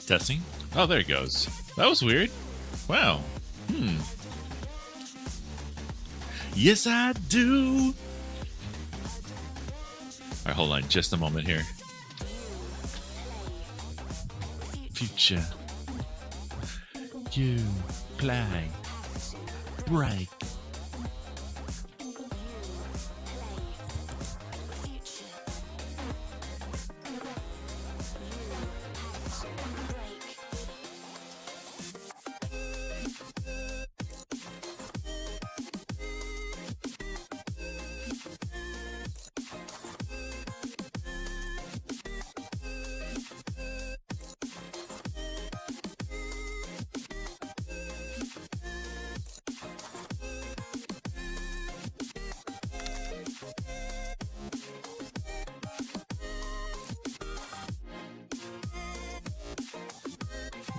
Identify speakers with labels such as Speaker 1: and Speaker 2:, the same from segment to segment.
Speaker 1: Testing. Oh, there it goes. That was weird. Wow. Yes, I do. All right, hold on just a moment here. Future. You play. Break.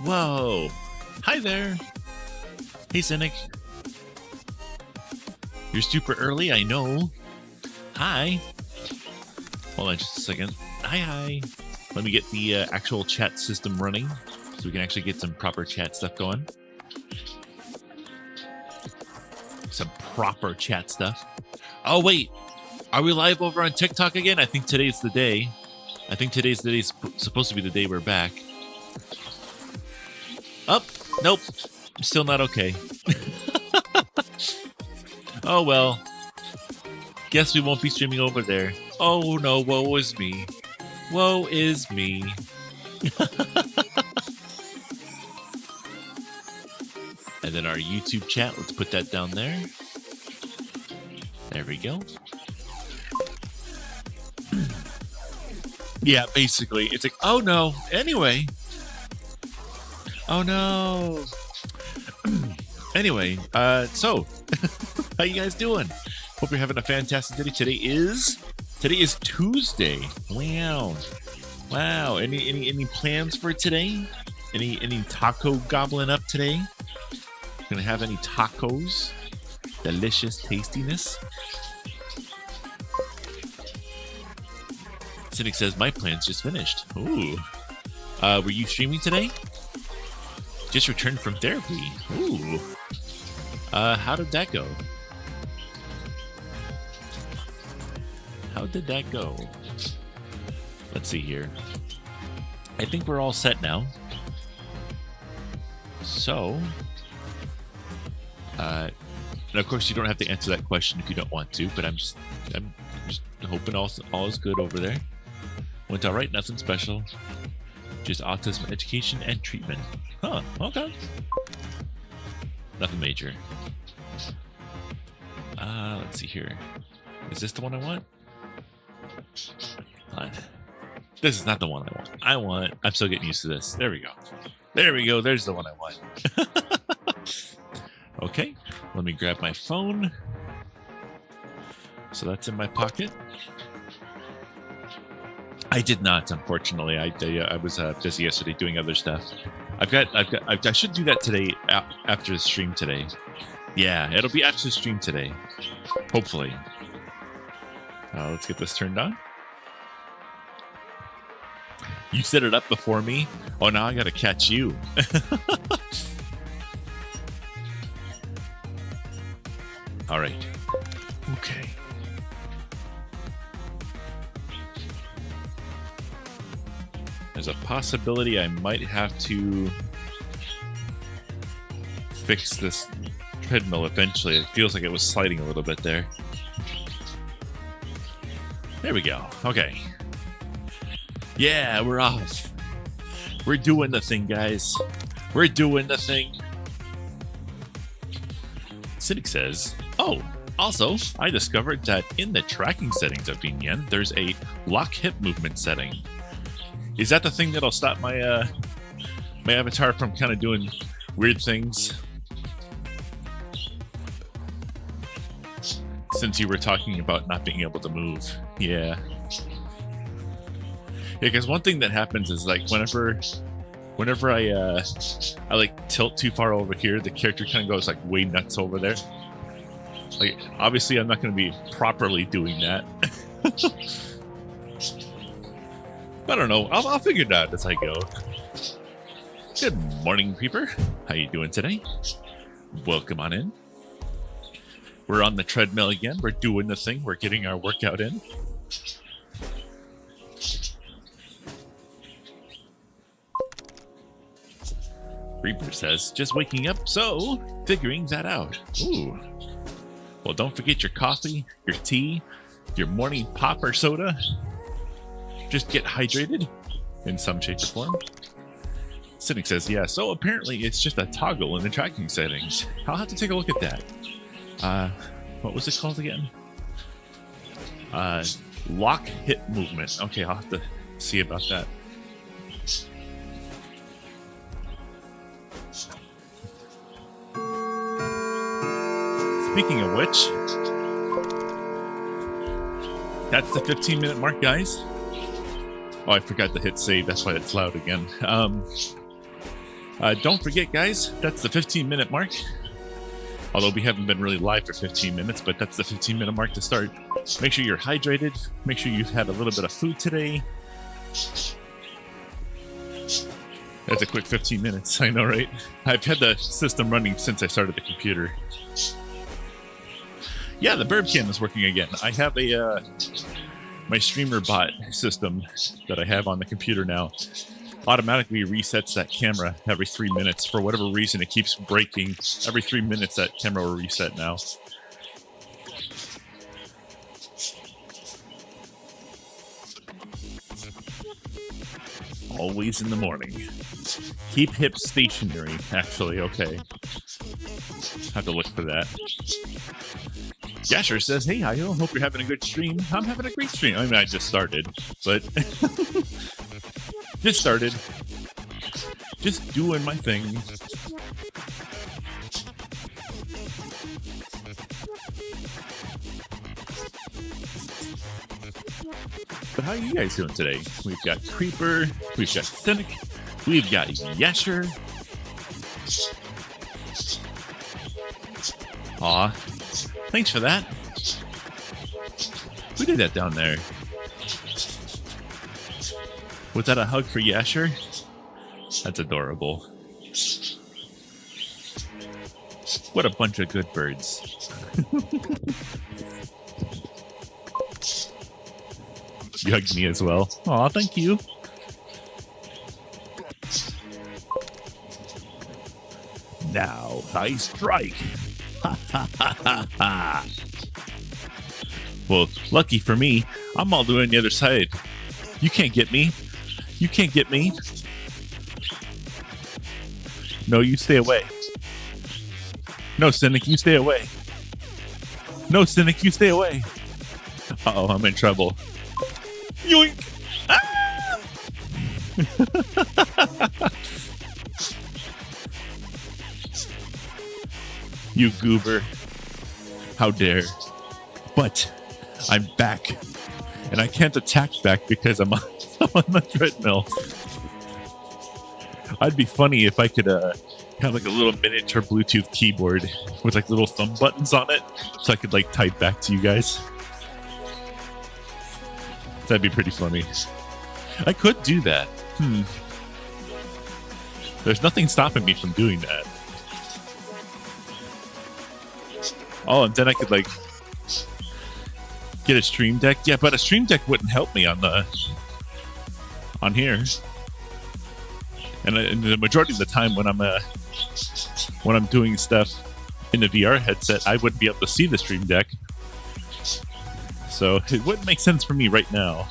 Speaker 1: Whoa. Hi there. Hey, Cynic. You're super early, I know. Hi. Hold on just a second. Hi. Let me get the actual chat system running so we can actually get some proper chat stuff going. Some proper chat stuff. Oh, wait. Are we live over on TikTok again? I think today's the day. I think today's the day supposed to be the day we're back. Oh, nope. Still not okay. Oh, well. Guess we won't be streaming over there. Oh, no. Woe is me. Woe is me. And then our YouTube chat. Let's put that down there. There we go. Yeah, basically. It's like, oh, no. Anyway. Oh, no. Anyway, so how you guys doing? Hope you're having a fantastic day. Today is Tuesday. Wow. Any plans for today? Any taco gobbling up today? Gonna have any tacos? Delicious tastiness. Cynic says my plans just finished. Ooh. Were you streaming today? Just returned from therapy. Ooh. How did that go? How did that go? Let's see here. I think we're all set now. So, and of course you don't have to answer that question if you don't want to, but I'm just hoping all is good over there. Went all right, nothing special. Just autism education and treatment. Huh, okay. Nothing major. Let's see here. Is this the one I want? This is not the one I want. I'm still getting used to this. There we go. There we go. There's the one I want. Okay, let me grab my phone. So that's in my pocket. I did not, unfortunately. I was busy yesterday doing other stuff. I should do that today after the stream today. Yeah, it'll be after the stream today. Hopefully. Let's get this turned on. You set it up before me. Oh, now I gotta catch you. All right. Okay. There's a possibility I might have to fix this treadmill eventually. It feels like it was sliding a little bit there. There we go. Okay. Yeah, we're off. We're doing the thing, guys. We're doing the thing. Cynic says, oh, also, I discovered that in the tracking settings of VNN, there's a lock hip movement setting. Is that the thing that'll stop my my avatar from kind of doing weird things? Since you were talking about not being able to move. Yeah. Yeah, because one thing that happens is like whenever I like tilt too far over here, the character kind of goes like way nuts over there. Like obviously I'm not going to be properly doing that. I don't know. I'll figure it out as I go. Good morning, Creeper. How you doing today? Welcome on in. We're on the treadmill again. We're doing the thing. We're getting our workout in. Creeper says, just waking up, so figuring that out. Ooh. Well, don't forget your coffee, your tea, your morning pop or soda. Just get hydrated in some shape or form. Cynic says, yeah, so apparently it's just a toggle in the tracking settings. I'll have to take a look at that. What was it called again? Lock hip movement. Okay, I'll have to see about that. Speaking of which, that's the 15-minute mark, guys. Oh, I forgot to hit save. That's why it's loud again. Don't forget, guys, that's the 15-minute mark. Although we haven't been really live for 15 minutes, but that's the 15-minute mark to start. Make sure you're hydrated. Make sure you've had a little bit of food today. That's a quick 15 minutes. I know, right? I've had the system running since I started the computer. Yeah, the burb cam is working again. I have a my streamer bot system that I have on the computer now automatically resets that camera every 3 minutes. For whatever reason, it keeps breaking. Every 3 minutes, that camera will reset now. Always in the morning. Keep hips stationary, actually. Okay. Have to look for that. Gasher says, hey, Hi-Ho, hope you're having a good stream. I'm having a great stream. I mean, I just started, but just started. Just doing my thing. But how are you guys doing today? We've got Creeper, we've got Cynic, we've got Yasher. Aw, thanks for that. Who did that down there? Was that a hug for Yasher? That's adorable. What a bunch of good birds. You hugged me as well. Aw, thank you. Now I strike. Ha ha ha ha ha. Well, lucky for me, I'm all the way on the other side. You can't get me. You can't get me. No, you stay away. No, Cynic, you stay away. No, Cynic, you stay away. Uh-oh, I'm in trouble. Yoink! Ah! You goober. How dare. But I'm back. And I can't attack back because I'm on the treadmill. I'd be funny if I could have like a little miniature Bluetooth keyboard with like little thumb buttons on it so I could like type back to you guys. That'd be pretty funny. I could do that. There's nothing stopping me from doing that. Oh, and then I could like get a stream deck. Yeah, but a stream deck wouldn't help me on here. And the majority of the time when I'm doing stuff in the VR headset, I wouldn't be able to see the stream deck. So it wouldn't make sense for me right now.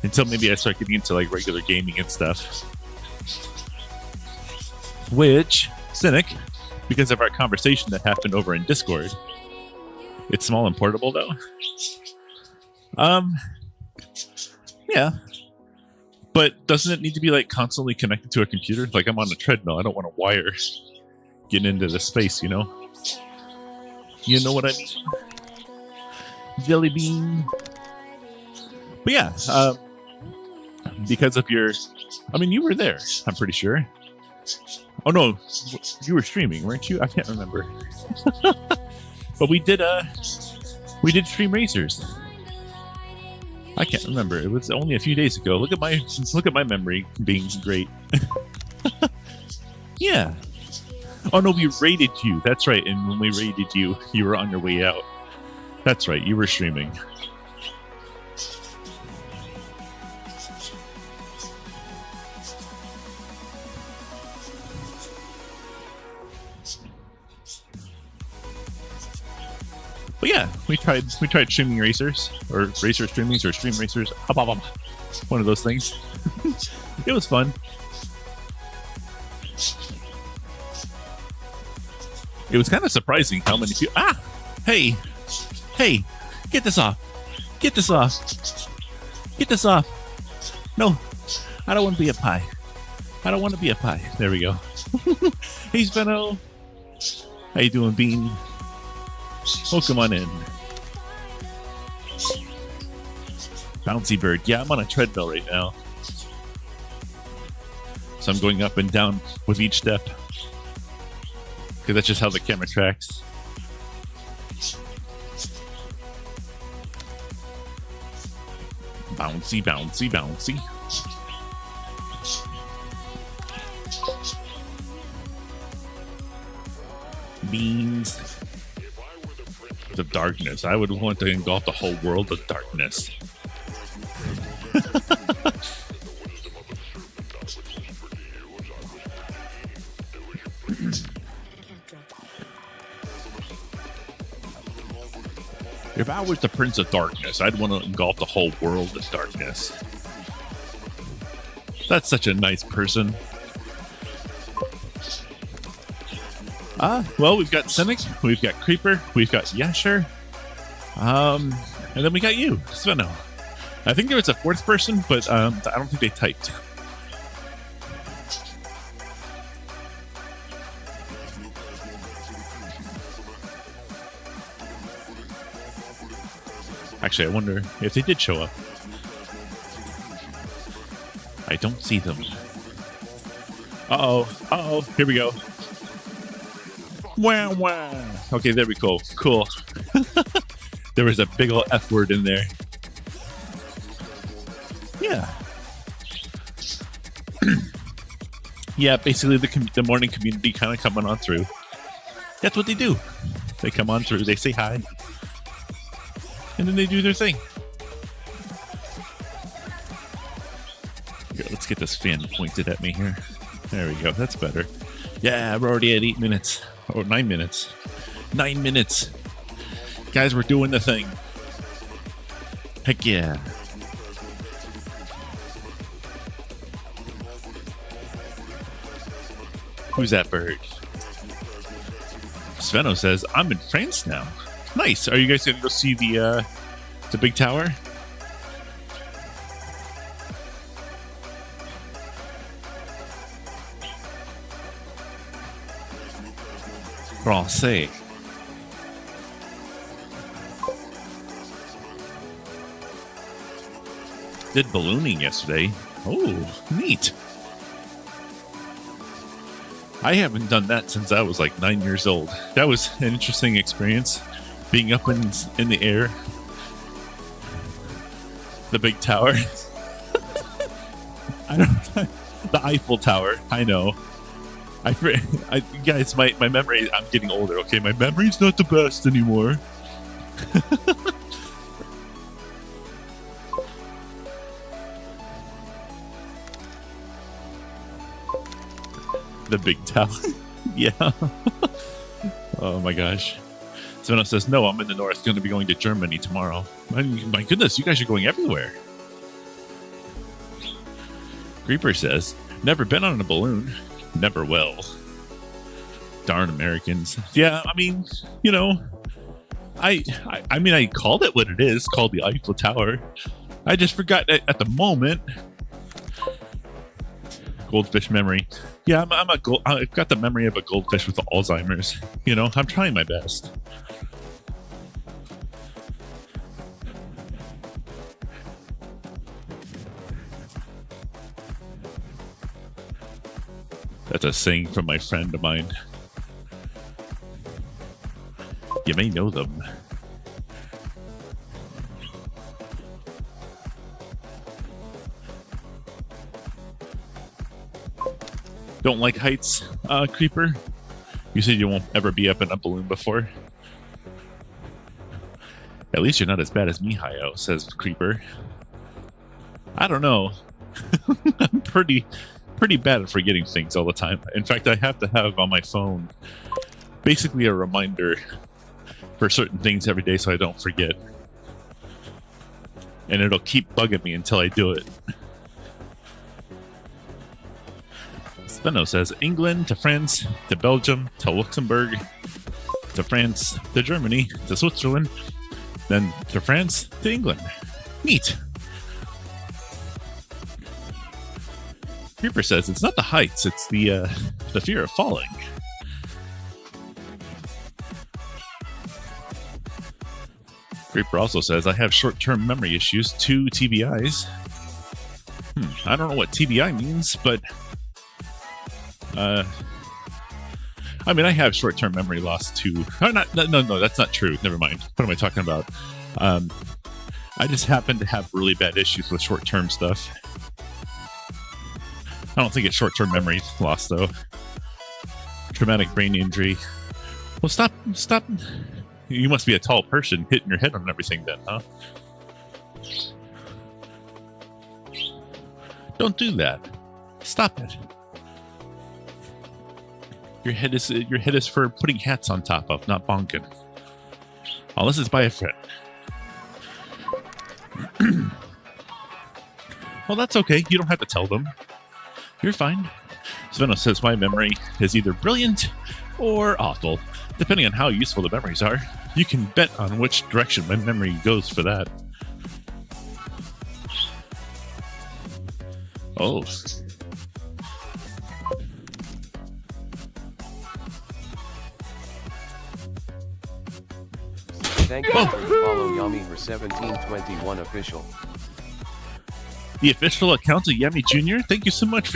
Speaker 1: Until maybe I start getting into like regular gaming and stuff. Which, Cynic, because of our conversation that happened over in Discord, it's small and portable though. Yeah. But doesn't it need to be like constantly connected to a computer? Like I'm on a treadmill. I don't want a wire getting into the space, you know? You know what I mean? Jelly bean. But yeah, because of your, I mean, you were there, I'm pretty sure. Oh no, you were streaming, weren't you? I can't remember. But we did stream Razors. I can't remember. It was only a few days ago. Look at my memory being great. Yeah. Oh no, we raided you. That's right. And when we raided you, you were on your way out. That's right. You were streaming. But yeah, we tried streaming racers or racer streamings or stream racers. One of those things. It was fun. It was kind of surprising how many people. Hey, get this off! Get this off! Get this off! No, I don't want to be a pie. I don't want to be a pie. There we go. Hey, Sveno. How you doing, Bean? Oh, come on in. Bouncy bird. Yeah, I'm on a treadmill right now. So I'm going up and down with each step. Because that's just how the camera tracks. Bouncy, bouncy, bouncy. Beans. The darkness. I would want to engulf the whole world of darkness. If I was the Prince of Darkness, I'd want to engulf the whole world of darkness. That's such a nice person. Well, we've got Cynic, we've got Creeper, we've got Yasher, and then we got you, Sveno. I think there was a fourth person, but I don't think they typed. Actually, I wonder if they did show up. I don't see them. Uh-oh, here we go. Wow, wow. Okay, there we go. Cool. There was a big old F word in there. Yeah. Yeah, basically the morning community kind of coming on through. That's what they do. They come on through, they say hi, and then they do their thing. Here, let's get this fan pointed at me here. There we go. That's better. Yeah, we're already at 8 minutes. Or 9 minutes. 9 minutes. Guys, we're doing the thing. Heck yeah. Who's that bird? Sveno says, I'm in France now. Nice. Are you guys going to go see the big tower? Francais. Did ballooning yesterday. Oh, neat. I haven't done that since I was like 9 years old. That was an interesting experience, being up in the air. The big tower. I don't. The Eiffel Tower. I know. Guys, my memory. I'm getting older. Okay, my memory's not the best anymore. The big tower. Yeah. Oh my gosh. Sveno says, no, I'm in the north. Going to be going to Germany tomorrow. My goodness, you guys are going everywhere. Creeper says, never been on a balloon. Never will. Darn Americans. Yeah, I mean, you know, I mean, I called it what it is, called the Eiffel Tower. I just forgot at the moment. Goldfish memory. Yeah, I've got the memory of a goldfish with Alzheimer's. You know, I'm trying my best. That's a saying from my friend of mine. You may know them. Don't like heights, Creeper? You said you won't ever be up in a balloon before? At least you're not as bad as me, Hayo, says Creeper. I don't know. I'm pretty bad at forgetting things all the time. In fact, I have to have on my phone basically a reminder for certain things every day so I don't forget. And it'll keep bugging me until I do it. Speno says England to France to Belgium to Luxembourg to France to Germany to Switzerland, then to France to England. Neat. Creeper says it's not the heights, it's the fear of falling. Creeper also says I have short-term memory issues, 2 TBIs. I don't know what TBI means, but I mean, I have short-term memory loss too. No, that's not true. Never mind. What am I talking about? I just happen to have really bad issues with short-term stuff. I don't think it's short-term memory loss, though. Traumatic brain injury. Well, stop. You must be a tall person hitting your head on everything then, huh? Don't do that. Stop it. Your head is for putting hats on top of, not bonking. Unless it's by a friend. Well, that's okay. You don't have to tell them. You're fine. Sveno says my memory is either brilliant or awful, depending on how useful the memories are. You can bet on which direction my memory goes for that. Oh.
Speaker 2: Thank you for the follow Yami for 1721 official.
Speaker 1: The official account of Yami Jr. Thank you so much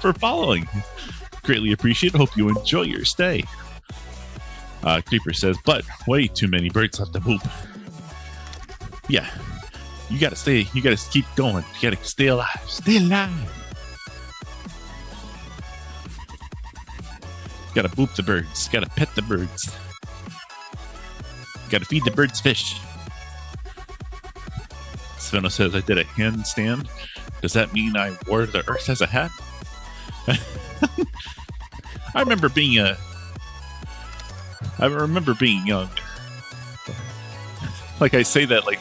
Speaker 1: for following. Greatly appreciate it. Hope you enjoy your stay. Creeper says, but way too many birds have to poop. Yeah. You gotta stay. You gotta keep going. You gotta stay alive. Stay alive. Gotta boop the birds. Gotta pet the birds. Gotta feed the birds fish. Sveno says I did a handstand. Does that mean I wore the earth as a hat? I remember being young. Like I say that like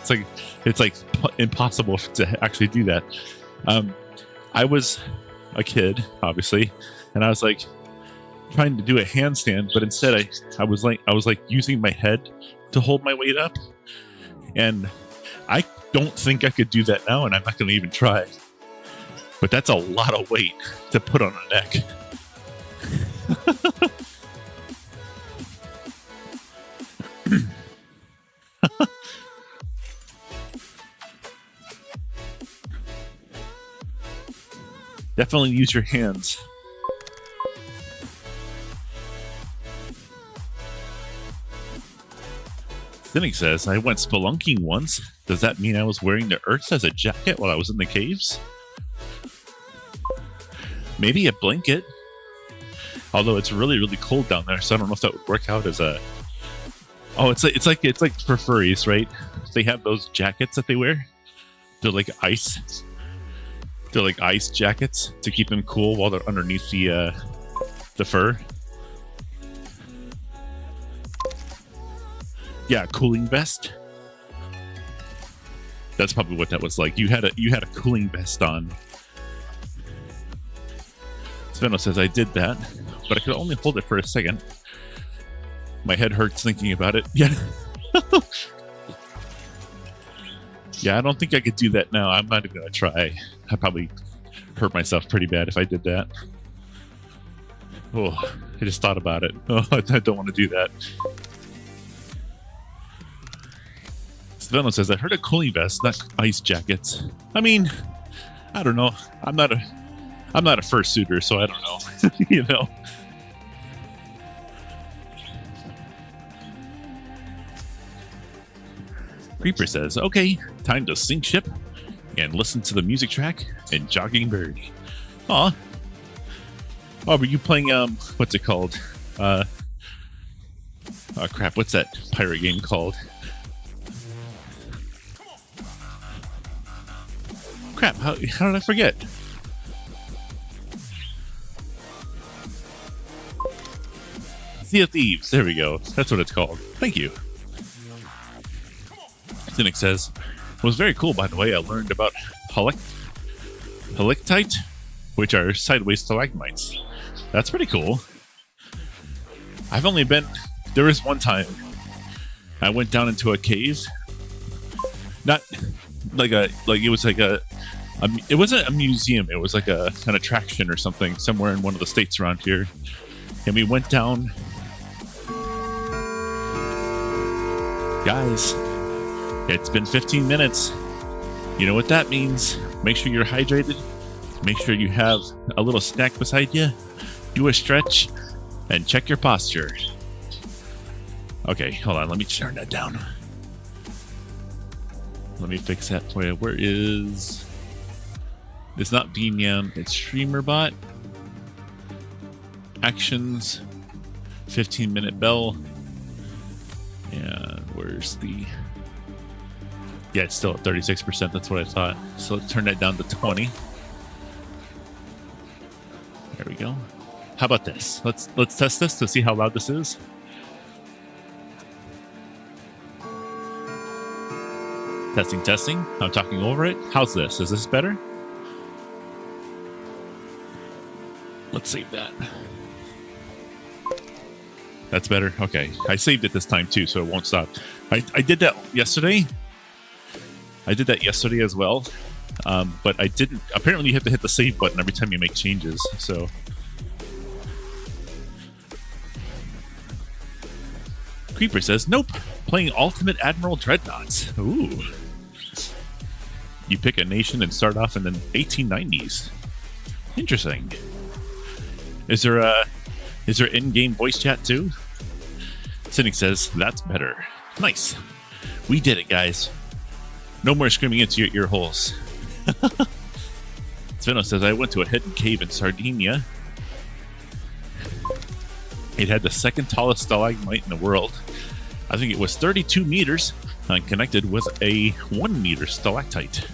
Speaker 1: it's like impossible to actually do that. I was a kid, obviously, and I was like trying to do a handstand, but instead I was like using my head to hold my weight up, and I don't think I could do that now, and I'm not going to even try. But that's a lot of weight to put on a neck. Definitely use your hands. Cynic says, I went spelunking once. Does that mean I was wearing the earth as a jacket while I was in the caves? Maybe a blanket. Although it's really, really cold down there, so I don't know if that would work out as a... Oh, it's like for furries, right? They have those jackets that they wear. They're like ice. They're like ice jackets to keep them cool while they're underneath the fur. Yeah, cooling vest. That's probably what that was like. You had a cooling vest on. Sveno says I did that, but I could only hold it for a second. My head hurts thinking about it. Yeah. Yeah, I don't think I could do that now. I'm not even gonna try. I'd probably hurt myself pretty bad if I did that. Oh, I just thought about it. Oh, I don't want to do that. Sveno says, I heard a cooling vest, not ice jackets. I mean, I don't know. I'm not a fursuiter, so I don't know. You know. Creeper says, okay, time to sink ship and listen to the music track and Jogging Bird. Aw. Oh, were you playing what's it called? Oh crap, what's that pirate game called? Crap, how did I forget? Sea of Thieves, there we go. That's what it's called. Thank you. Cynic says, it was very cool, by the way. I learned about helictite, which are sideways stalagmites. That's pretty cool. I've only been... There was one time I went down into a cave. Not like a... Like, it was like a... It wasn't a museum. It was like an attraction or something somewhere in one of the states around here. And we went down... Guys, it's been 15 minutes. You know what that means. Make sure you're hydrated. Make sure you have a little snack beside you. Do a stretch and check your posture. Okay, hold on. Let me turn that down. Let me fix that for you. Where is... It's not Beanyam. It's StreamerBot. Actions. 15-minute bell. And where's the... Yeah, it's still at 36%. That's what I thought. So let's turn that down to 20. There we go. How about this? Let's test this to see how loud this is. Testing, testing. I'm talking over it. How's this? Is this better? Let's save that. That's better. Okay. I saved it this time too, so it won't stop. I did that yesterday. I did that yesterday as well. But I didn't. Apparently, you have to hit the save button every time you make changes. So. Creeper says, nope. Playing Ultimate Admiral Dreadnoughts. Ooh. You pick a nation and start off in the 1890s. Interesting. Is there in-game voice chat too? Cynic says, that's better. Nice. We did it, guys. No more screaming into your ear holes. Sveno says, I went to a hidden cave in Sardinia. It had the second tallest stalagmite in the world. I think it was 32 meters and connected with a 1 meter stalactite.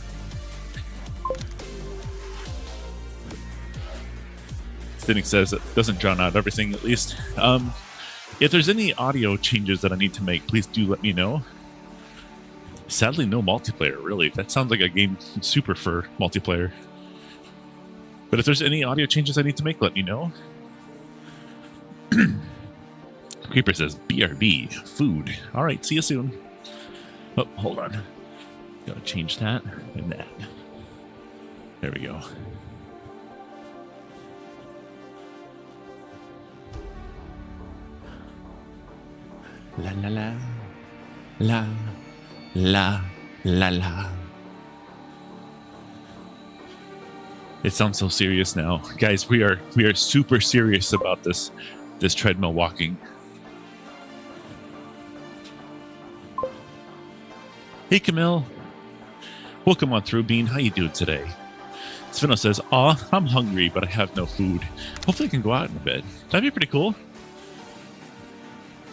Speaker 1: Cynic says it doesn't drown out everything, at least. If there's any audio changes that I need to make, please do let me know. Sadly, no multiplayer, really. That sounds like a game super for multiplayer. But if there's any audio changes I need to make, let me know. Creeper says, BRB, food. All right, see you soon. Oh, hold on. Gotta change that and that. There we go. La la la. La la la la. It sounds so serious now. Guys, we are super serious about this treadmill walking. Hey Camille. Welcome on through, Bean. How you doing today? Sveno says, aw, I'm hungry, but I have no food. Hopefully I can go out in a bit. That'd be pretty cool.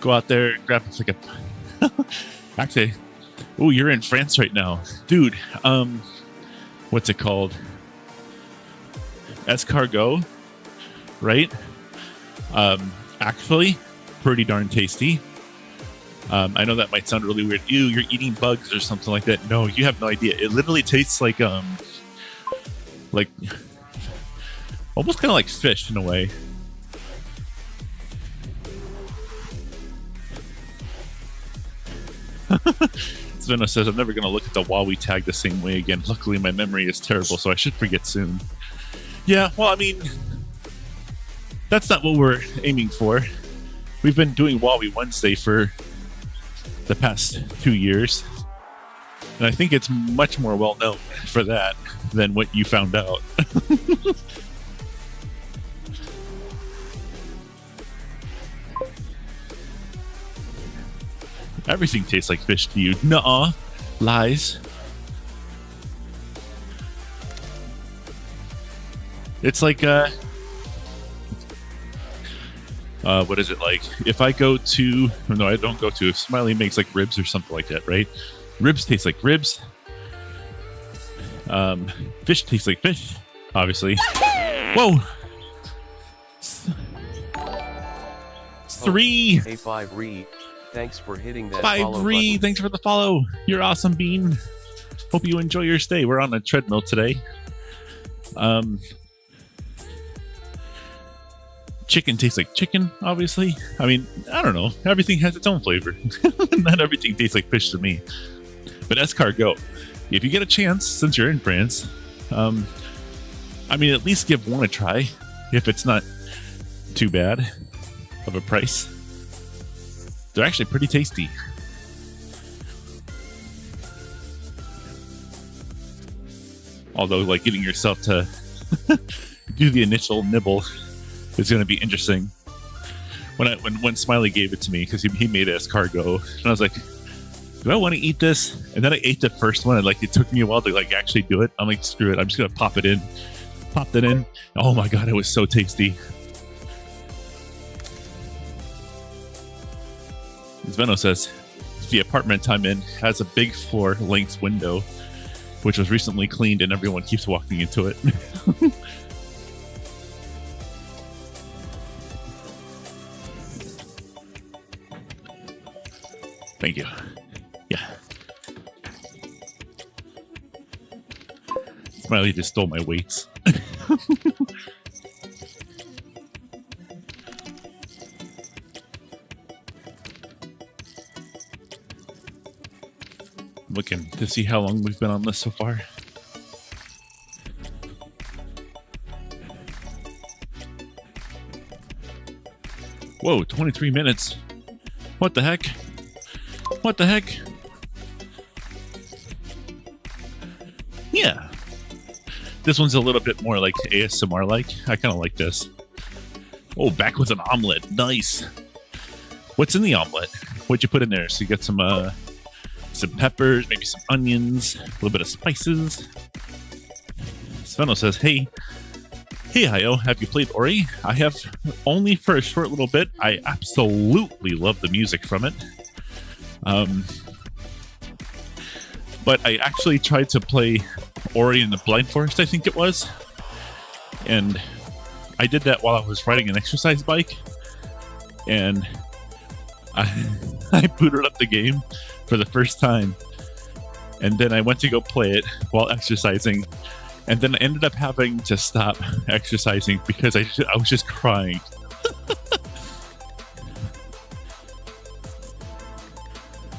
Speaker 1: Go out there, grab like a... Actually, oh, you're in France right now. Dude, what's it called? Escargot, right? Actually, pretty darn tasty. I know that might sound really weird. Ew, you're eating bugs or something like that. No, you have no idea. It literally tastes like almost kind of like fish in a way. Sveno says, I'm never going to look at the Huawei tag the same way again. Luckily, my memory is terrible, so I should forget soon. Yeah, well, I mean, that's not what we're aiming for. We've been doing Huawei Wednesday for the past 2 years, and I think it's much more well known for that than what you found out. Everything tastes like fish to you. Nuh-uh. Lies. It's like what is it like? If I go to, no, I don't go to. If Smiley makes like ribs or something like that, right? Ribs taste like ribs. Fish tastes like fish, obviously. Whoa! Three.
Speaker 2: Hey, 5 Re, thanks for hitting that
Speaker 1: 5
Speaker 2: follow
Speaker 1: Re,
Speaker 2: button.
Speaker 1: thanks for the follow. You're awesome, Bean. Hope you enjoy your stay. We're on a treadmill today. Chicken tastes like chicken, obviously. I mean, I don't know. Everything has its own flavor. Not everything tastes like fish to me. But escargot, if you get a chance, since you're in France, I mean, at least give one a try, if it's not too bad of a price. They're actually pretty tasty. Although, like, getting yourself to do the initial nibble is going to be interesting. When Smiley gave it to me, because he made escargot, and I was like, do I want to eat this? And then I ate the first one, and like it took me a while to like actually do it. I'm like, screw it, I'm just gonna pop it in. Popped it in. Oh my god, it was so tasty. As Veno says, the apartment I'm in has a big floor-length window, which was recently cleaned, and everyone keeps walking into it. Thank you. Yeah. Smiley just stole my weights. Looking to see how long we've been on this so far. Whoa, 23 minutes. What the heck? What the heck? Yeah. This one's a little bit more like ASMR like. I kind of like this. Oh, back with an omelet. Nice. What's in the omelet? What'd you put in there? So you got some peppers, maybe some onions, a little bit of spices. Sveno says, hey, Hayo, have you played Ori? I have only for a short little bit. I absolutely love the music from it. But I actually tried to play Ori in the Blind Forest, I think it was. And I did that while I was riding an exercise bike. And I booted up the game for the first time. And then I went to go play it while exercising. And then I ended up having to stop exercising because I was just crying.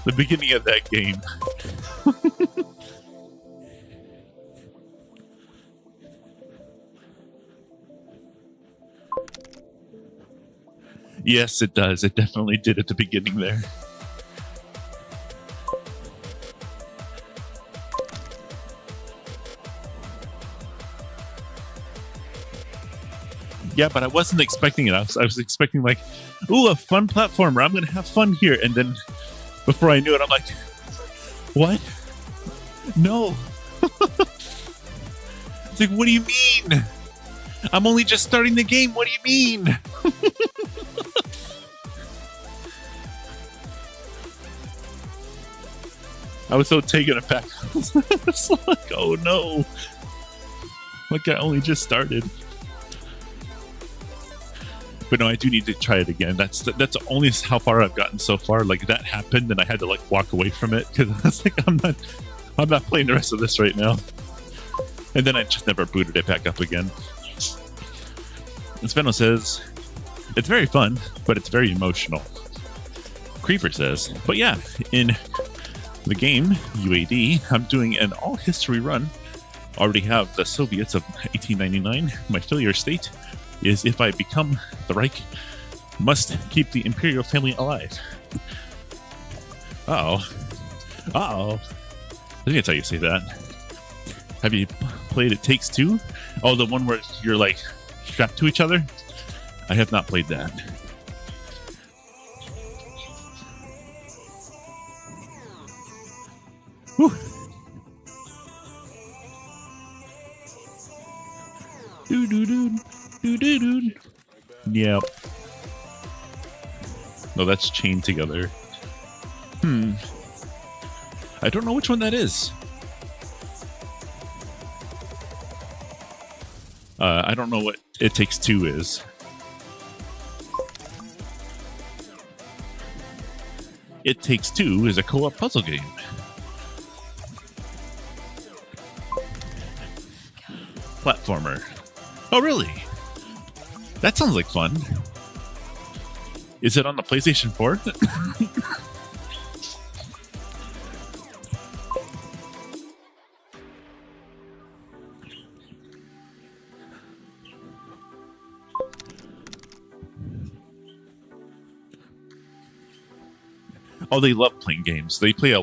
Speaker 1: The beginning of that game. Yes, it does. It definitely did at the beginning there. Yeah, but I wasn't expecting it. I was expecting like, ooh, a fun platformer. I'm going to have fun here. And then before I knew it, I'm like, what? No. It's like, what do you mean? I'm only just starting the game. What do you mean? I was so taken aback. It's like, oh no. Like I only just started. But no, I do need to try it again. That's only how far I've gotten so far. Like that happened, and I had to like walk away from it because I was like, I'm not playing the rest of this right now. And then I just never booted it back up again. And Sveno says, it's very fun, but it's very emotional. Creeper says, but yeah, in the game UAD, I'm doing an all history run. Already have the Soviets of 1899. My failure state is if I become the Reich, must keep the Imperial family alive. Uh-oh. Uh-oh. I think that's how you say that. Have you played It Takes Two? Oh, the one where you're like strapped to each other? I have not played that. Whew. Doo-doo-doo. Doo-doo-doo. Yep. No, that's chained together. I don't know which one that is. I don't know what It Takes Two is. It Takes Two is a co-op puzzle game. Platformer. Oh, really? That sounds like fun. Is it on the PlayStation 4? Oh, they love playing games. They play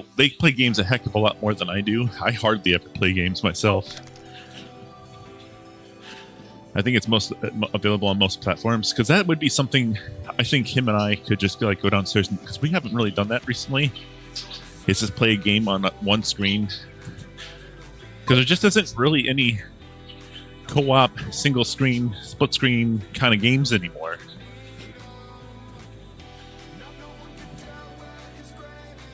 Speaker 1: games a heck of a lot more than I do. I hardly ever play games myself. I think it's most available on most platforms, because that would be something I think him and I could just like go downstairs, because we haven't really done that recently. Is just play a game on one screen, because there just isn't really any co-op, single screen, split screen kind of games anymore.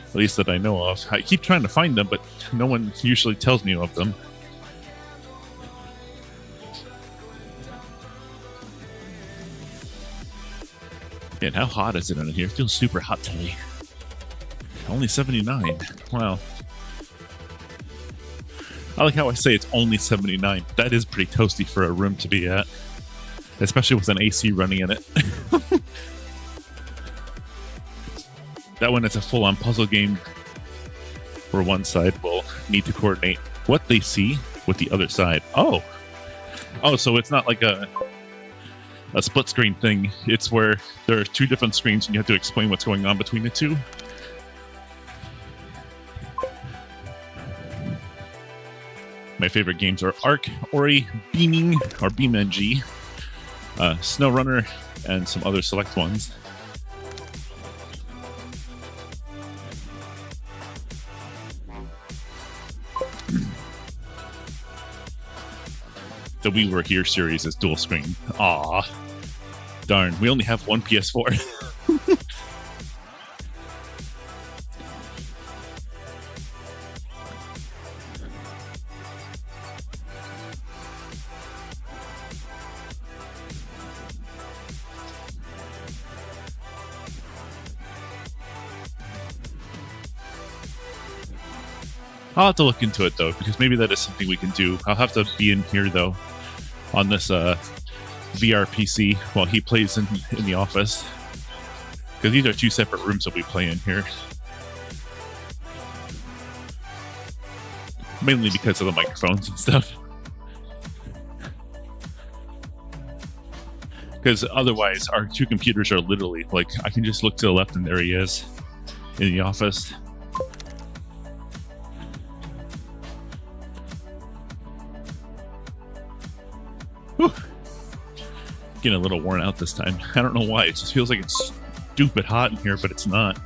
Speaker 1: At least that I know of. I keep trying to find them, but no one usually tells me of them. Man, how hot is it in here? It feels super hot today. Only 79. Wow. I like how I say it's only 79. That is pretty toasty for a room to be at. Especially with an AC running in it. That one is a full-on puzzle game where one side will need to coordinate what they see with the other side. Oh, so it's not like a split screen thing. It's where there are two different screens and you have to explain what's going on between the two. My favorite games are Ark, Ori, Beaming, or BeamNG, SnowRunner, and some other select ones. The We Were Here series is dual screen. Aw. Darn, we only have one PS4. I'll have to look into it, though, because maybe that is something we can do. I'll have to be in here, though, on this VR PC while he plays in the office. Because these are two separate rooms that we play in here. Mainly because of the microphones and stuff. Because otherwise, our two computers are literally, like, I can just look to the left and there he is in the office. Whew. Getting a little worn out this time. I don't know why. It just feels like it's stupid hot in here, but it's not.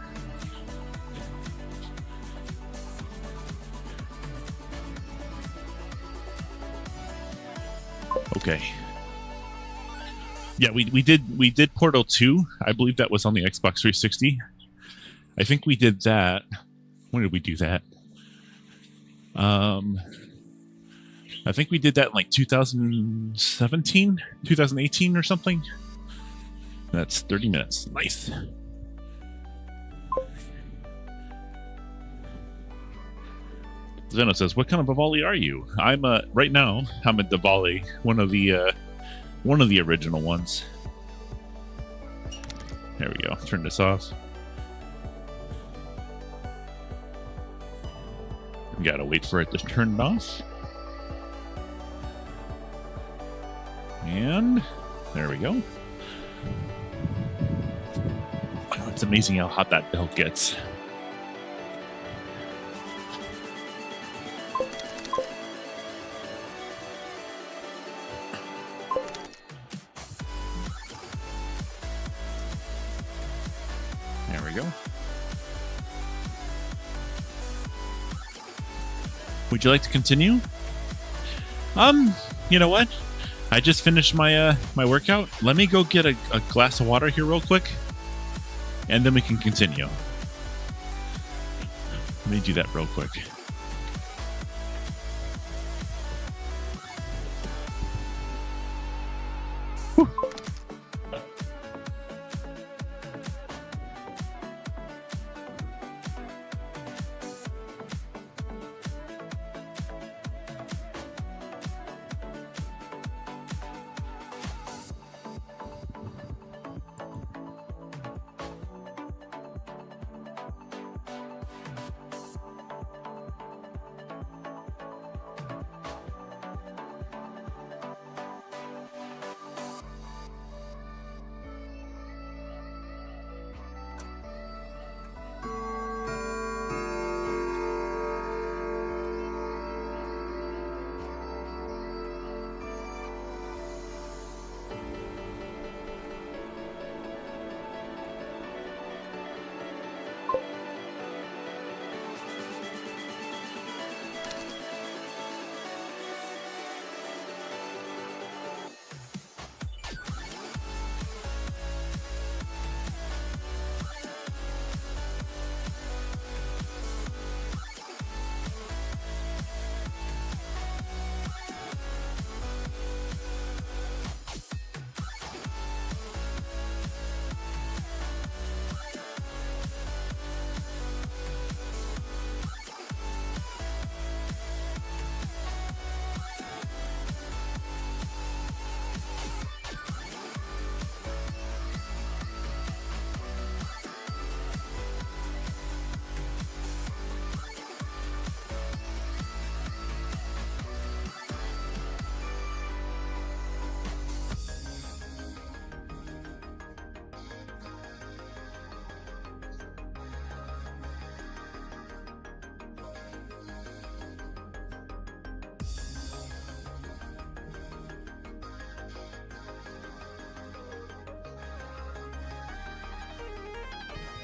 Speaker 1: Okay. Yeah, we did Portal 2. I believe that was on the Xbox 360. I think we did that. When did we do that? I think we did that in like 2017, 2018 or something. That's 30 minutes. Nice. Zeno says, "What kind of Bavali are you?" I'm right now. I'm a Diwali, one of the original ones. There we go. Turn this off. We gotta wait for it to turn it off. And there we go. Wow, it's amazing how hot that belt gets. There we go. Would you like to continue? You know what? I just finished my my workout. Let me go get a glass of water here real quick. and then we can continue. Let me do that real quick. Whew.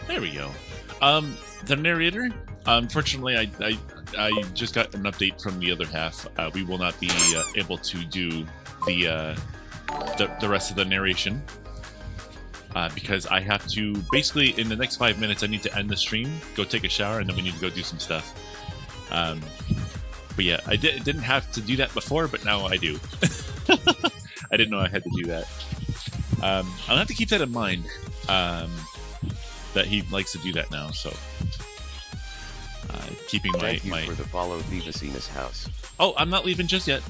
Speaker 1: There we go. The narrator. Unfortunately, I just got an update from the other half. We will not be able to do the rest of the narration because I have to basically in the next 5 minutes. I need to end the stream, go take a shower, and then we need to go do some stuff. But yeah, I didn't have to do that before, but now I do. I didn't know I had to do that. I'll have to keep that in mind. That he likes to do that now, so keeping
Speaker 2: Thank you for the follow, Vivacina's house.
Speaker 1: Oh, I'm not leaving just yet.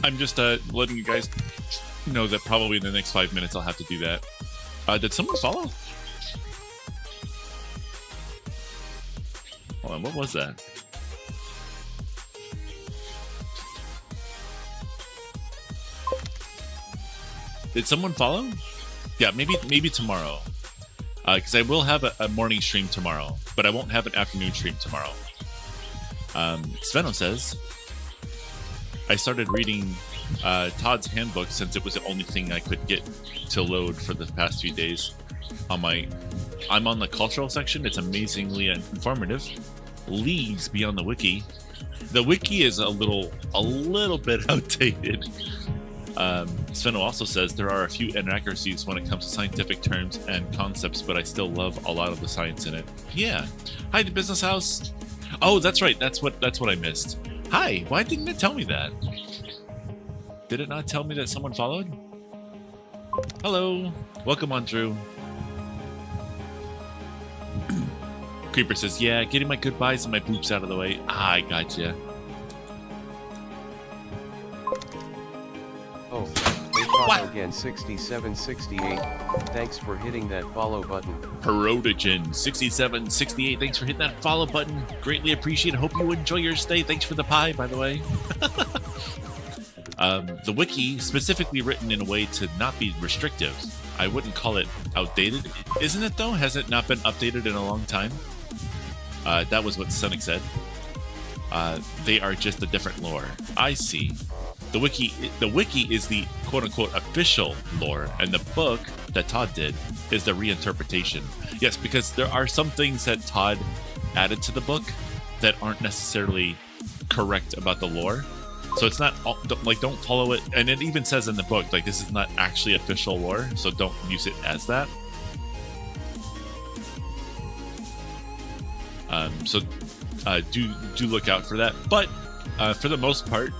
Speaker 1: I'm just letting you guys know that probably in the next 5 minutes I'll have to do that. Did someone follow? Hold on, what was that? Did someone follow? Yeah, maybe tomorrow. Because I will have a morning stream tomorrow, but I won't have an afternoon stream tomorrow. Sveno says, I started reading Todd's handbook since it was the only thing I could get to load for the past few days. I'm on the cultural section. It's amazingly informative. Leagues beyond the wiki. The wiki is a little bit outdated. Sveno also says there are a few inaccuracies when it comes to scientific terms and concepts, but I still love a lot of the science in it. Yeah. Hi, the business house. Oh, that's right. That's what I missed. Hi. Why didn't it tell me that? Did it not tell me that someone followed? Hello. Welcome on through. Creeper says, yeah, getting my goodbyes and my poops out of the way. Ah, I gotcha.
Speaker 2: Oh, they follow again 6768. Thanks for hitting that follow button.
Speaker 1: Herodogen 6768. Thanks for hitting that follow button. Greatly appreciate it. Hope you enjoy your stay. Thanks for the pie, by the way. The wiki specifically written in a way to not be restrictive. I wouldn't call it outdated. Isn't it though? Has it not been updated in a long time? That was what Sonic said. They are just a different lore. I see. The wiki is the quote-unquote official lore, and the book that Todd did is the reinterpretation. Yes, because there are some things that Todd added to the book that aren't necessarily correct about the lore. So it's not like, don't follow it. And it even says in the book, like, this is not actually official lore, so don't use it as that. So do look out for that. But for the most part,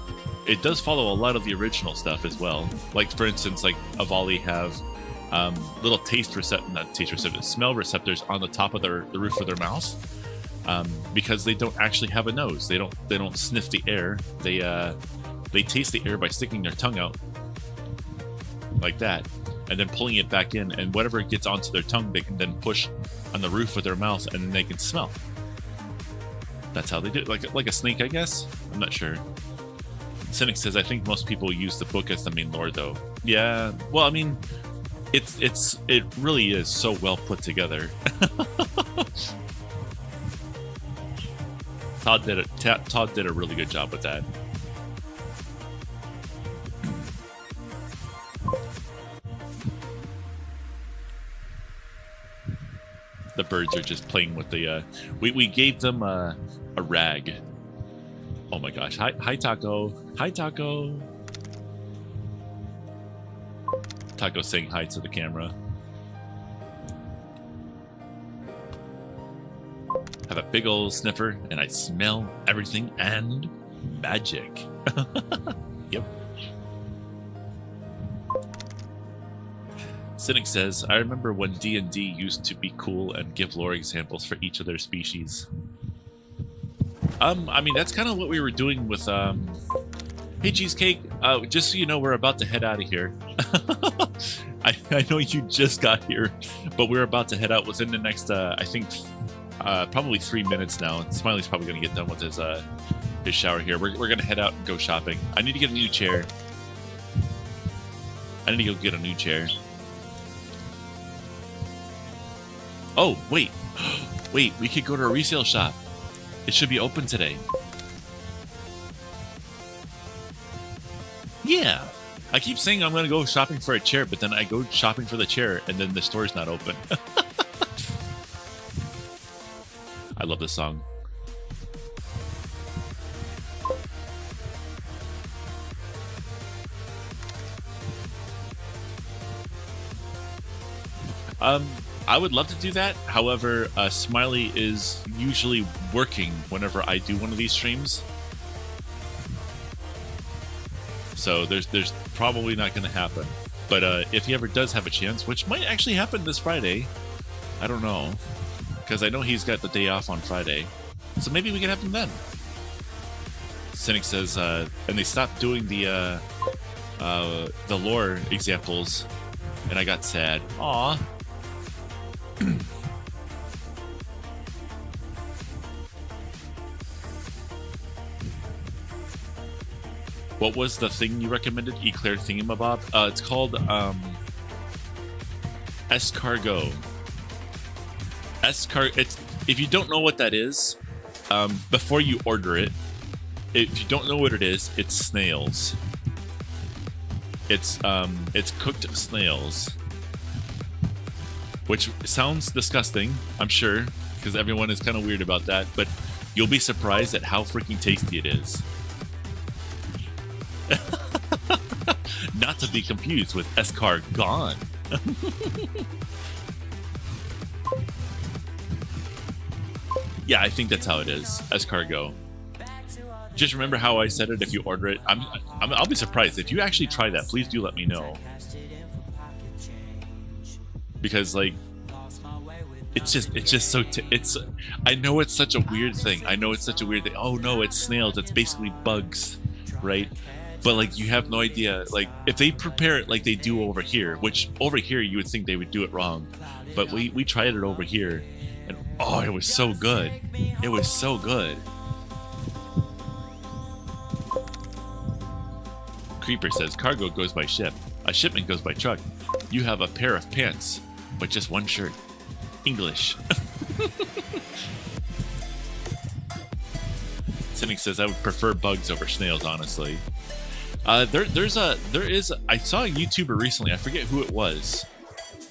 Speaker 1: it does follow a lot of the original stuff as well. Like for instance, like Avali have little smell receptors on the top of the roof of their mouth, because they don't actually have a nose. They don't sniff the air. They taste the air by sticking their tongue out like that, and then pulling it back in, and whatever gets onto their tongue, they can then push on the roof of their mouth, and then they can smell. That's how they do it, like a snake, I guess. I'm not sure. Cynic says, I think most people use the book as the main lore, though. Yeah, well, I mean, it really is so well put together. Todd did a really good job with that. The birds are just playing with the we gave them a rag. Oh my gosh. Hi Taco. Hi Taco. Taco saying hi to the camera. Have a big old sniffer and I smell everything and magic. Yep. Cynic says, I remember when D&D used to be cool and give lore examples for each of their species. I mean, that's kind of what we were doing with, hey, Cheesecake, just so you know, we're about to head out of here. I know you just got here, but we're about to head out within the next, I think, probably 3 minutes now. Smiley's probably going to get done with his shower here. We're going to head out and go shopping. I need to get a new chair. I need to go get a new chair. Oh, wait. Wait, we could go to a resale shop. It should be open today. Yeah. I keep saying I'm going to go shopping for a chair, but then I go shopping for the chair, and then the store's not open. I love this song. I would love to do that. However, Smiley is usually working whenever I do one of these streams. So there's probably not going to happen. But if he ever does have a chance, which might actually happen this Friday, I don't know. Because I know he's got the day off on Friday. So maybe we can have him then. Cynic says, and they stopped doing the lore examples, and I got sad. Aw. What was the thing you recommended? Eclair Thingamabob? It's called escargot. It's, if you don't know what that is, before you order it, if you don't know what it is, it's snails. It's cooked snails. Which sounds disgusting, I'm sure, because everyone is kind of weird about that, but you'll be surprised at how freaking tasty it is. Not to be confused with escargot. Yeah, I think that's how it is. Escargot. Just remember how I said it if you order it. I'll be surprised. If you actually try that, please do let me know. Because, like, it's just so... I know it's such a weird thing. Oh, no, it's snails. It's basically bugs, right? But, like, you have no idea. Like, if they prepare it like they do over here, which over here you would think they would do it wrong. But we tried it over here. And, oh, it was so good. It was so good. Creeper says, cargo goes by ship. A shipment goes by truck. You have a pair of pants, but just one shirt. English. Cynic says, I would prefer bugs over snails, honestly. I saw a YouTuber recently, I forget who it was.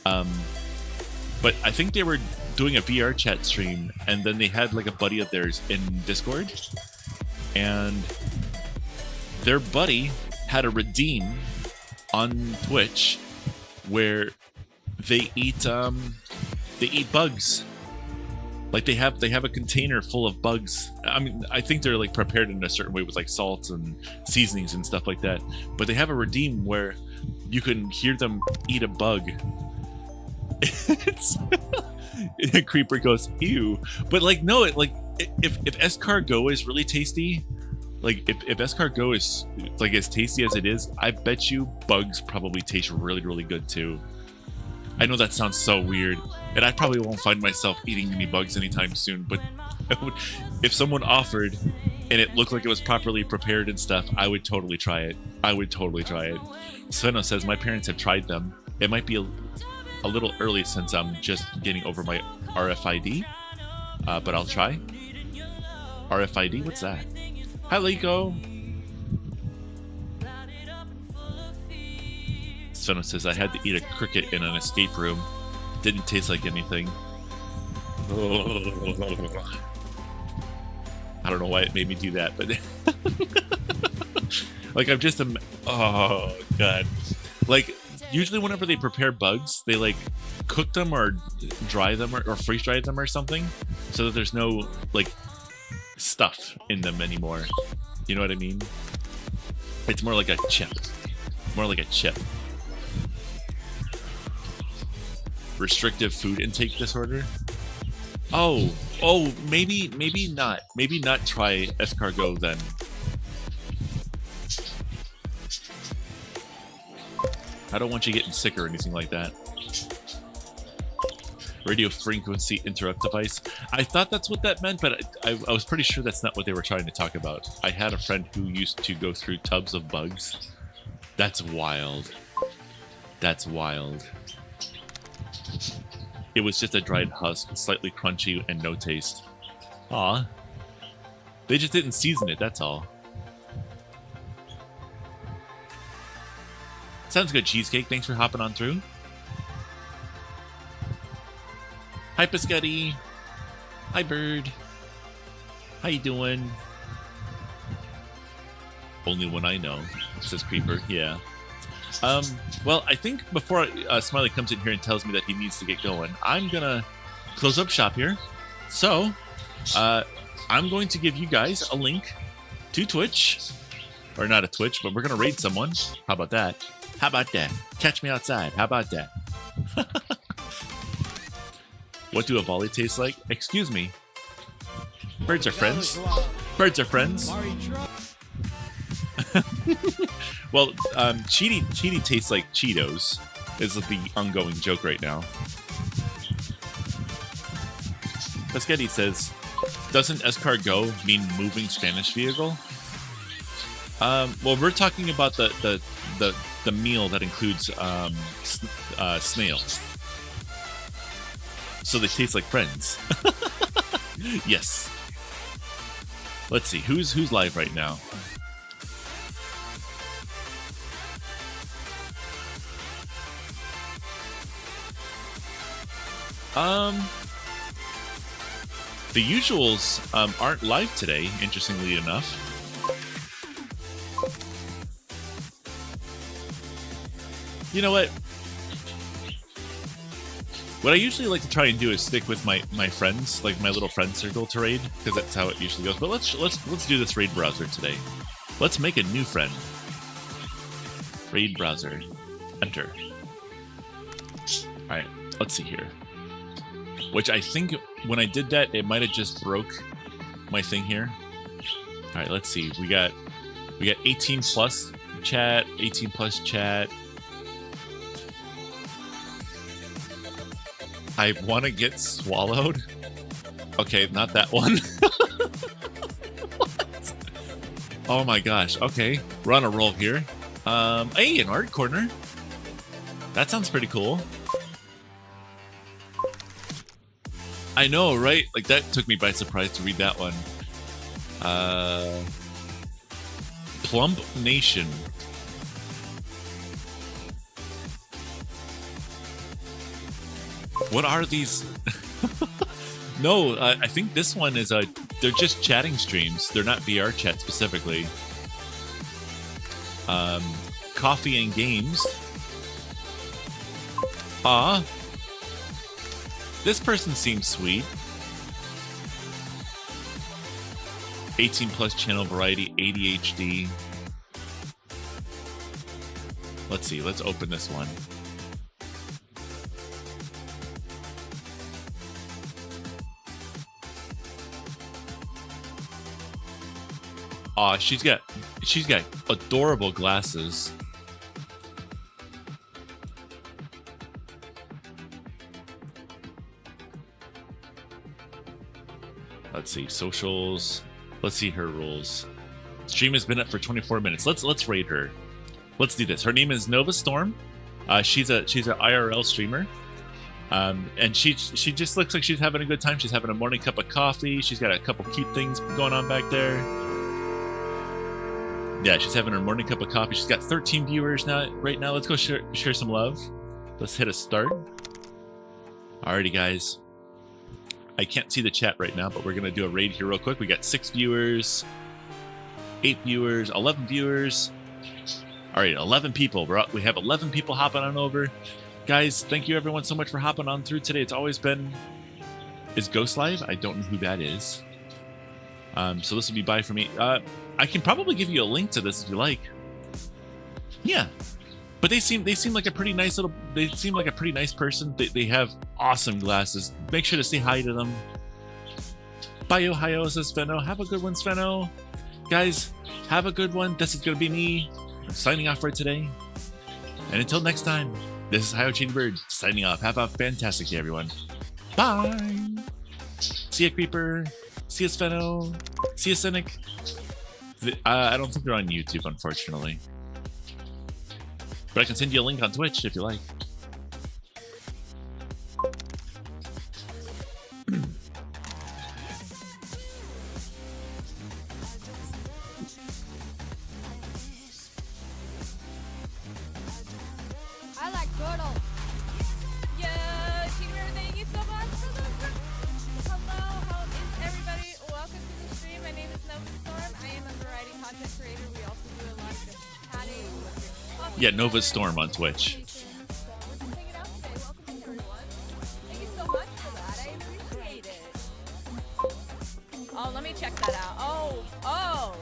Speaker 1: But I think they were doing a VR chat stream, and then they had like a buddy of theirs in Discord, and their buddy had a redeem on Twitch where they eat bugs. Like they have a container full of bugs. I mean, I think they're like prepared in a certain way with like salts and seasonings and stuff like that. But they have a redeem where you can hear them eat a bug. It's Creeper goes ew, but like no, if escargot is really tasty, like if escargot is like as tasty as it is, I bet you bugs probably taste really good too. I know that sounds so weird, and I probably won't find myself eating any bugs anytime soon, but if someone offered and it looked like it was properly prepared and stuff, I would totally try it. I would totally try it. Sveno says, my parents have tried them. It might be a little early since I'm just getting over my RFID, but I'll try. RFID? What's that? Hi, Liko. Sveno says, I had to eat a cricket in an escape room. Didn't taste like anything. I don't know why it made me do that, but like I'm just oh god. Like usually whenever they prepare bugs, they like cook them or dry them or freeze dry them or something, so that there's no like stuff in them anymore. You know what I mean? It's more like a chip. More like a chip. Restrictive food intake disorder? Oh, maybe not. Maybe not try escargot then. I don't want you getting sick or anything like that. Radio frequency interrupt device. I thought that's what that meant, but I was pretty sure that's not what they were trying to talk about. I had a friend who used to go through tubs of bugs. That's wild. That's wild. It was just a dried husk, slightly crunchy and no taste. Aw. They just didn't season it, that's all. Sounds good, Cheesecake. Thanks for hopping on through. Hi, Piscotti. Hi, Bird. How you doing? Only one I know, says Creeper. Yeah. Well, I think before Smiley comes in here and tells me that he needs to get going, I'm gonna close up shop here. So, I'm going to give you guys a link to Twitch. Or not a Twitch, but we're gonna raid someone. How about that? How about that? Catch me outside. How about that? What do a volley taste like? Excuse me. Birds are friends. Birds are friends. Well, Cheetie tastes like Cheetos is the ongoing joke right now. Pescetti says, doesn't escargot mean moving Spanish vehicle? Well, we're talking about the meal that includes snails. So they taste like friends. Yes. Let's see, who's live right now? The usuals aren't live today, interestingly enough. You know what? What I usually like to try and do is stick with my friends, like my little friend circle to raid, because that's how it usually goes. But let's do this raid browser today. Let's make a new friend. Raid browser. Enter. Alright, let's see here. Which I think when I did that, it might have just broke my thing here. Alright, let's see. We got 18 plus chat, 18 plus chat. I want to get swallowed. Okay, not that one. Oh my gosh. Okay, we're on a roll here. Hey, an art corner. That sounds pretty cool. I know, right? Like that took me by surprise to read that one. Plump Nation. What are these? No, I think this one is they're just chatting streams. They're not VR chat specifically. Coffee and games. This person seems sweet. 18 plus channel variety, ADHD. Let's see. Let's open this one. Aw, she's got adorable glasses. Let's see, socials. Let's see her rules. Stream has been up for 24 minutes. Let's rate her. Let's do this. Her name is Nova Storm. She's an IRL streamer. And she just looks like she's having a good time. She's having a morning cup of coffee. She's got a couple cute things going on back there. Yeah, she's having her morning cup of coffee. She's got 13 viewers right now. Let's go share some love. Let's hit a start. Alrighty, guys. I can't see the chat right now, but we're going to do a raid here real quick. We got 6 viewers, 8 viewers, 11 viewers. All right, 11 people. We have 11 people hopping on over. Guys, thank you everyone so much for hopping on through today. It's always been... Is Ghost Live? I don't know who that is. So this will be bye for me. I can probably give you a link to this if you like. Yeah. But they seem like a pretty nice little... They seem like a pretty nice person. They have awesome glasses. Make sure to say hi to them. Bye, Ohio, says Sveno. Have a good one, Sveno. Guys, have a good one. This is going to be me signing off for today. And until next time, this is Chaotic Bird signing off. Have a fantastic day, everyone. Bye. See ya, Creeper. See ya, Sveno. See ya, Cynic. I don't think they're on YouTube, unfortunately. But I can send you a link on Twitch if you like.
Speaker 3: I like turtle. Yeah, Cheetor, thank you so much for the... Hello, how is everybody? Welcome to the stream. My name is Nova Storm. I am a variety content creator. We also do a lot of just chatting.
Speaker 1: Yeah, Nova Storm on Twitch.
Speaker 3: Oh, let me check that out. Oh,